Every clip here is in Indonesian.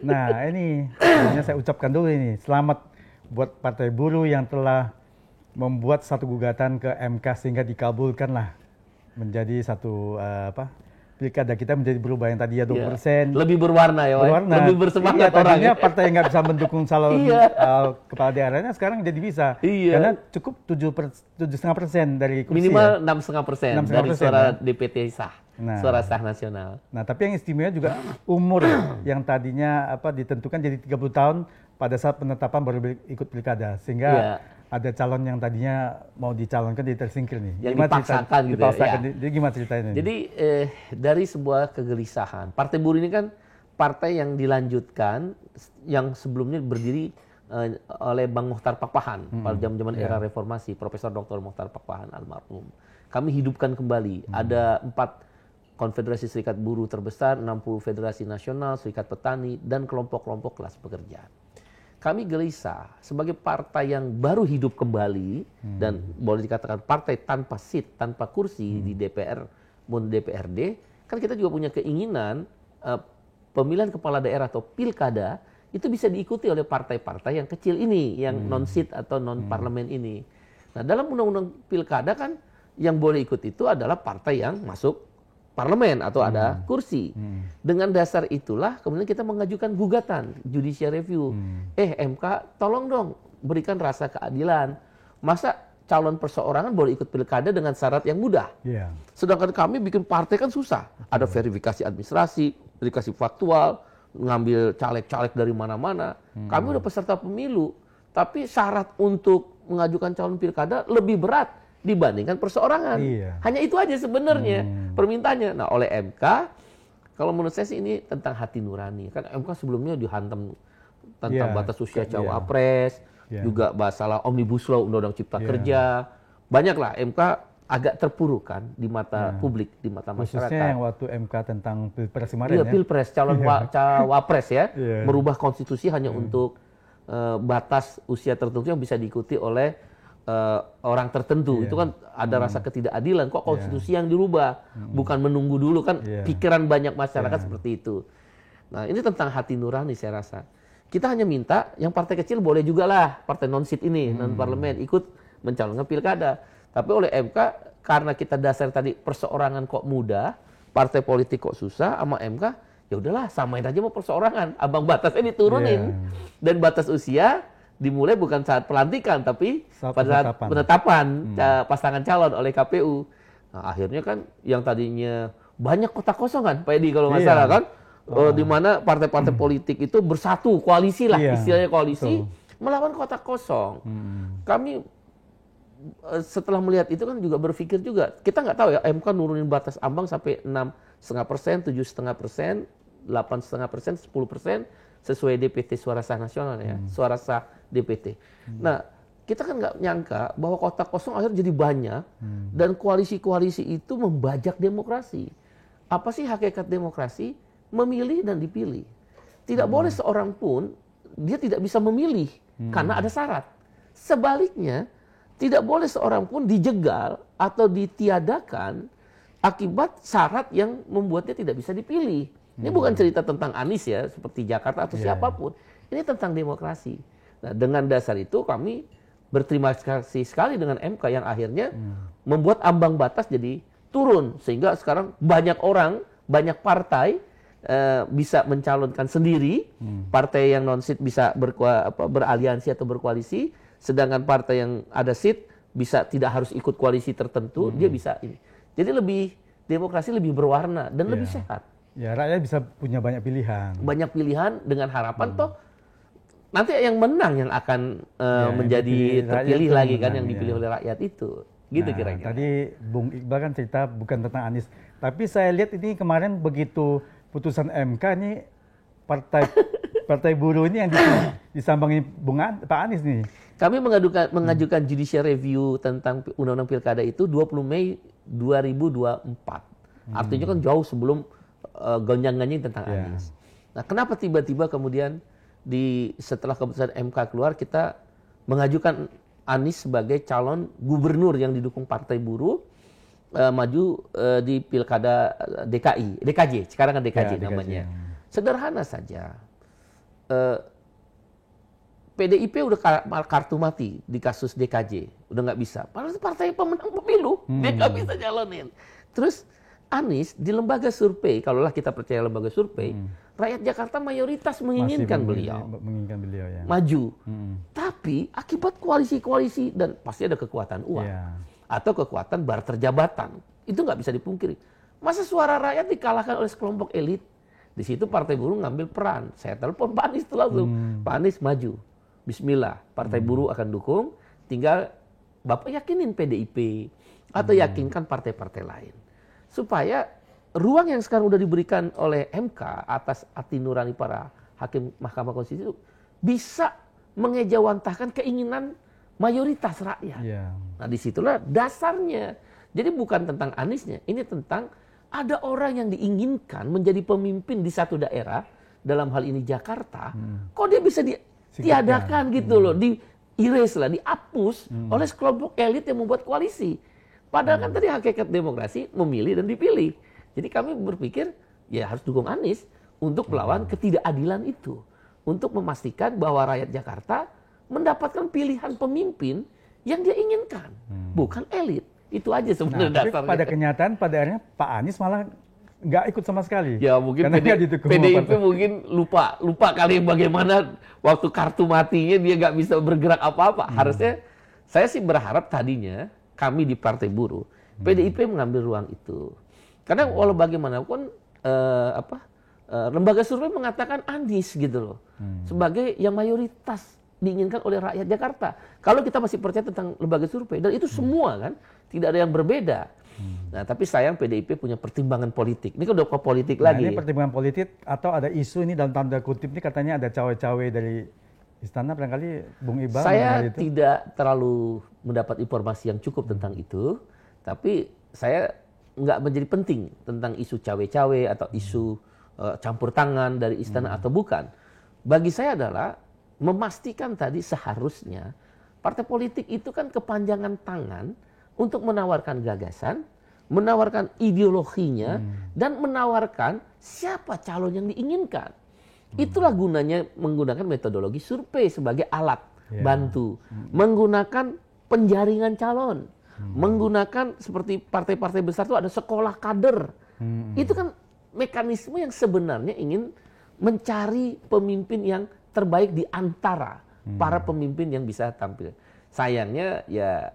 Nah, ini sebenarnya saya ucapkan dulu ini selamat buat Partai Buruh yang telah membuat satu gugatan ke MK sehingga dikabulkanlah menjadi satu pilkada kita menjadi berubah yang tadinya 20%. Lebih berwarna ya, Berwarna. lebih bersemangat orang. Tadinya partai yang nggak bisa mendukung calon kepala daerahnya sekarang jadi bisa. Karena cukup 7,5% dari kursi. Minimal 6,5% dari suara DPT sah. Suara sah nasional. Nah, tapi yang istimewa juga umur yang tadinya ditentukan jadi 30 tahun pada saat penetapan baru ikut pilkada. Sehingga ada calon yang tadinya mau dicalonkan jadi tersingkir nih. Yang dipaksakan gitu ya. Jadi gimana ceritanya? Jadi dari sebuah kegelisahan, Partai Buruh ini kan partai yang dilanjutkan yang sebelumnya berdiri oleh Bang Mochtar Pakpahan pada zaman-zaman era reformasi, Profesor Dr. Mochtar Pakpahan almarhum. Kami hidupkan kembali. Ada 4 konfederasi serikat buruh terbesar, 60 federasi nasional, serikat petani, dan kelompok-kelompok kelas pekerja. Kami gelisah sebagai partai yang baru hidup kembali dan boleh dikatakan partai tanpa seat, tanpa kursi di DPR maupun DPRD, kan kita juga punya keinginan pemilihan kepala daerah atau pilkada itu bisa diikuti oleh partai-partai yang kecil ini, yang non-seat atau non-parlemen ini. Nah, dalam undang-undang pilkada kan yang boleh ikut itu adalah partai yang masuk parlemen atau ada kursi. Dengan dasar itulah kemudian kita mengajukan gugatan judicial review. MK tolong dong berikan rasa keadilan. Masa calon perseorangan boleh ikut pilkada dengan syarat yang mudah? Sedangkan kami bikin partai kan susah. Ada verifikasi administrasi, verifikasi faktual, ngambil caleg-caleg dari mana-mana. Kami udah peserta pemilu, tapi syarat untuk mengajukan calon pilkada lebih berat dibandingkan perseorangan. Hanya itu aja sebenarnya permintaannya. Nah, oleh MK, kalau menurut saya sih ini tentang hati nurani. Kan MK sebelumnya dihantam tentang batas usia cawapres, juga masalah Omnibus Law, Undang-Undang Cipta Kerja. Banyaklah MK agak terpuruk kan di mata publik, di mata masyarakat. Khususnya yang waktu MK tentang Pilpres kemarin ya. Pilpres, calon cawapres ya. Merubah konstitusi hanya untuk batas usia tertentu yang bisa diikuti oleh orang tertentu. Itu kan ada rasa ketidakadilan, kok konstitusi yang dirubah, bukan menunggu dulu kan. Pikiran banyak masyarakat seperti itu. Nah, ini tentang hati nurani saya rasa. Kita hanya minta yang partai kecil boleh juga lah, partai non-seat ini, non-parlemen ikut mencalonkan pilkada. Tapi oleh MK karena kita dasar tadi perseorangan kok mudah, partai politik kok susah, sama MK ya udahlah samain aja mau perseorangan, abang batasnya diturunin. Dan batas usia dimulai bukan saat pelantikan, tapi pada saat penetapan pasangan calon oleh KPU. Nah, akhirnya kan yang tadinya banyak kotak kosong kan, Pak Edi kalau nggak salah kan, di mana partai-partai politik itu bersatu, koalisi lah, istilahnya koalisi, melawan kotak kosong. Kami setelah melihat itu kan juga berpikir juga, kita nggak tahu ya, MK nurunin batas ambang sampai 6,5%, 7,5%, 8,5%, 10%, sesuai DPT suara sah nasional ya, suara sah DPT. Nah, kita kan nggak nyangka bahwa kotak kosong akhirnya jadi banyak dan koalisi-koalisi itu membajak demokrasi. Apa sih hakikat demokrasi? Memilih dan dipilih. Tidak boleh seorang pun dia tidak bisa memilih karena ada syarat. Sebaliknya, tidak boleh seorang pun dijegal atau ditiadakan akibat syarat yang membuatnya tidak bisa dipilih. Ini bukan cerita tentang Anies ya, seperti Jakarta atau siapapun. Ini tentang demokrasi. Nah, dengan dasar itu kami berterima kasih sekali dengan MK yang akhirnya membuat ambang batas jadi turun. Sehingga sekarang banyak orang, banyak partai bisa mencalonkan sendiri. Partai yang non-seat bisa beraliansi atau berkoalisi. Sedangkan partai yang ada seat bisa tidak harus ikut koalisi tertentu. Dia bisa ini. Jadi lebih demokrasi lebih berwarna dan lebih sehat. Ya, rakyat bisa punya banyak pilihan. Banyak pilihan dengan harapan toh nanti yang menang yang akan menjadi terpilih lagi kan, yang dipilih oleh rakyat itu. Gitu kira-kira. Tadi Bung Iqbal kan cerita bukan tentang Anies. Tapi saya lihat ini kemarin begitu putusan MK ini partai buruh ini yang disambangi Pak Anies nih. Kami mengajukan judicial review tentang Undang-Undang Pilkada itu 20 Mei 2024. Artinya kan jauh sebelum gonjang-ganjing tentang Anies. Nah, kenapa tiba-tiba kemudian setelah keputusan MK keluar kita mengajukan Anies sebagai calon gubernur yang didukung Partai Buruh maju di Pilkada DKJ, sekarang kan DKJ namanya. Sederhana saja. eh, PDIP udah kartu mati di kasus DKJ, udah nggak bisa. Padahal itu partai pemenang pemilu, dia nggak bisa jalanin. Terus Anies di lembaga survei, kalaulah kita percaya lembaga survei, rakyat Jakarta mayoritas menginginkan beliau ya. maju. Tapi akibat koalisi-koalisi dan pasti ada kekuatan uang atau kekuatan barter jabatan, itu nggak bisa dipungkiri. Masa suara rakyat dikalahkan oleh sekelompok elit? Di situ Partai Buruh ngambil peran. Saya telepon Pak Anies itu langsung, Pak Anies maju. Bismillah, Partai Buruh akan dukung, tinggal Bapak yakinin PDIP atau yakinkan partai-partai lain. Supaya ruang yang sekarang udah diberikan oleh MK atas hati nurani para hakim Mahkamah Konstitusi bisa mengejawantahkan keinginan mayoritas rakyat. Nah disitulah dasarnya. Jadi bukan tentang Aniesnya, ini tentang ada orang yang diinginkan menjadi pemimpin di satu daerah, dalam hal ini Jakarta, kok dia bisa tiadakan gitu loh, di-erase lah, dihapus oleh sekelompok elit yang membuat koalisi. Padahal kan tadi hakikat demokrasi memilih dan dipilih. Jadi kami berpikir ya harus dukung Anies untuk melawan ketidakadilan itu. Untuk memastikan bahwa rakyat Jakarta mendapatkan pilihan pemimpin yang dia inginkan, bukan elit. Itu aja sebenarnya dasarnya. Pada kenyataan pada akhirnya Pak Anies malah nggak ikut sama sekali. Ya mungkin PDIP mungkin lupa kali bagaimana waktu kartu matinya dia nggak bisa bergerak apa-apa. Harusnya saya sih berharap tadinya kami di Partai Buruh PDIP mengambil ruang itu. Karena walau bagaimanapun lembaga survei mengatakan Anies gitu loh sebagai yang mayoritas diinginkan oleh rakyat Jakarta. Kalau kita masih percaya tentang lembaga survei dan itu semua kan tidak ada yang berbeda. Nah, tapi sayang PDIP punya pertimbangan politik. Ini kan udah ke politik lagi. Ini pertimbangan politik atau ada isu ini dalam tanda kutip ini katanya ada cawe-cawe dari istana barangkali Bung Iqbal. Saya tidak terlalu mendapat informasi yang cukup tentang itu, tapi saya nggak menjadi penting tentang isu cawe-cawe atau isu campur tangan dari istana atau bukan. Bagi saya adalah memastikan tadi seharusnya partai politik itu kan kepanjangan tangan untuk menawarkan gagasan, menawarkan ideologinya, dan menawarkan siapa calon yang diinginkan. Itulah gunanya menggunakan metodologi survei sebagai alat bantu. Menggunakan penjaringan calon. Menggunakan seperti partai-partai besar itu ada sekolah kader. Itu kan mekanisme yang sebenarnya ingin mencari pemimpin yang terbaik di antara para pemimpin yang bisa tampil. Sayangnya ya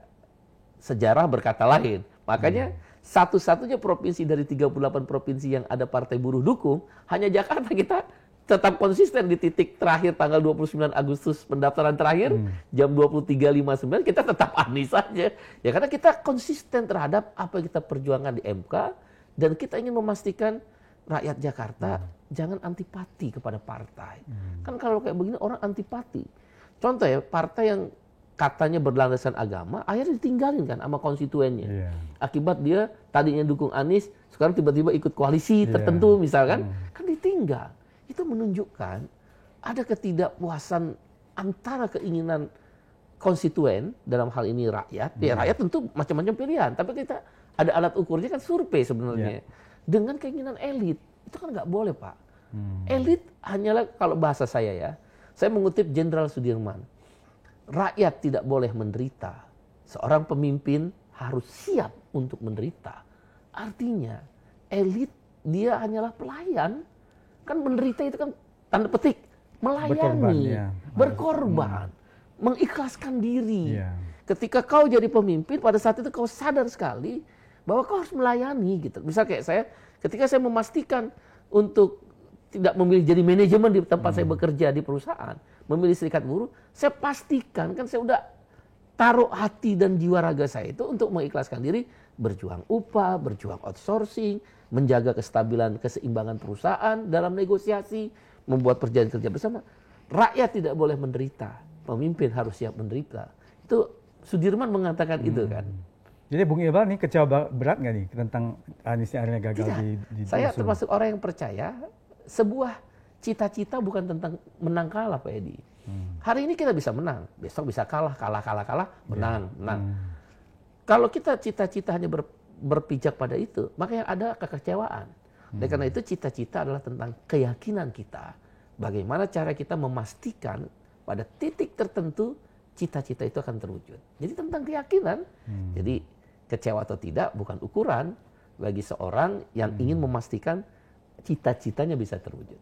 sejarah berkata lain. Makanya satu-satunya provinsi dari 38 provinsi yang ada Partai Buruh dukung, hanya Jakarta kita tetap konsisten di titik terakhir tanggal 29 Agustus pendaftaran terakhir, jam 23.59 kita tetap Anies saja. Ya karena kita konsisten terhadap apa yang kita perjuangkan di MK dan kita ingin memastikan rakyat Jakarta jangan antipati kepada partai. Kan kalau kayak begini orang antipati. Contoh ya, partai yang katanya berlandaskan agama, akhirnya ditinggalin kan sama konstituennya. Akibat dia tadinya dukung Anies, sekarang tiba-tiba ikut koalisi tertentu misalkan, kan ditinggal. Itu menunjukkan ada ketidakpuasan antara keinginan konstituen, dalam hal ini rakyat. Ya rakyat tentu macam-macam pilihan, tapi kita ada alat ukurnya kan survei sebenarnya. Dengan keinginan elit, itu kan nggak boleh Pak. Elit hanyalah, kalau bahasa saya ya, saya mengutip Jenderal Sudirman, rakyat tidak boleh menderita. Seorang pemimpin harus siap untuk menderita. Artinya, elit dia hanyalah pelayan. Kan menderita itu kan tanda petik melayani, berkorban, mengikhlaskan diri. Ketika kau jadi pemimpin, pada saat itu kau sadar sekali bahwa kau harus melayani gitu. Misal kayak saya, ketika saya memastikan untuk tidak memilih jadi manajemen di tempat saya bekerja di perusahaan, memilih serikat buruh, saya pastikan kan saya udah taruh hati dan jiwa raga saya itu untuk mengikhlaskan diri, berjuang upah, berjuang outsourcing, menjaga kestabilan, keseimbangan perusahaan dalam negosiasi, membuat perjanjian kerja bersama. Rakyat tidak boleh menderita, pemimpin harus siap menderita. Itu Sudirman mengatakan itu kan. Jadi Bung Iqbal nih kecewa berat nggak nih tentang Anies yang akhirnya gagal di Saya termasuk orang yang percaya sebuah cita-cita bukan tentang menang kalah Pak Edi. Hari ini kita bisa menang, besok bisa kalah, menang. Kalau kita cita-cita hanya berpijak pada itu, maka yang ada kekecewaan. Dan karena itu cita-cita adalah tentang keyakinan kita bagaimana cara kita memastikan pada titik tertentu cita-cita itu akan terwujud. Jadi tentang keyakinan. Jadi kecewa atau tidak bukan ukuran bagi seorang yang ingin memastikan cita-citanya bisa terwujud.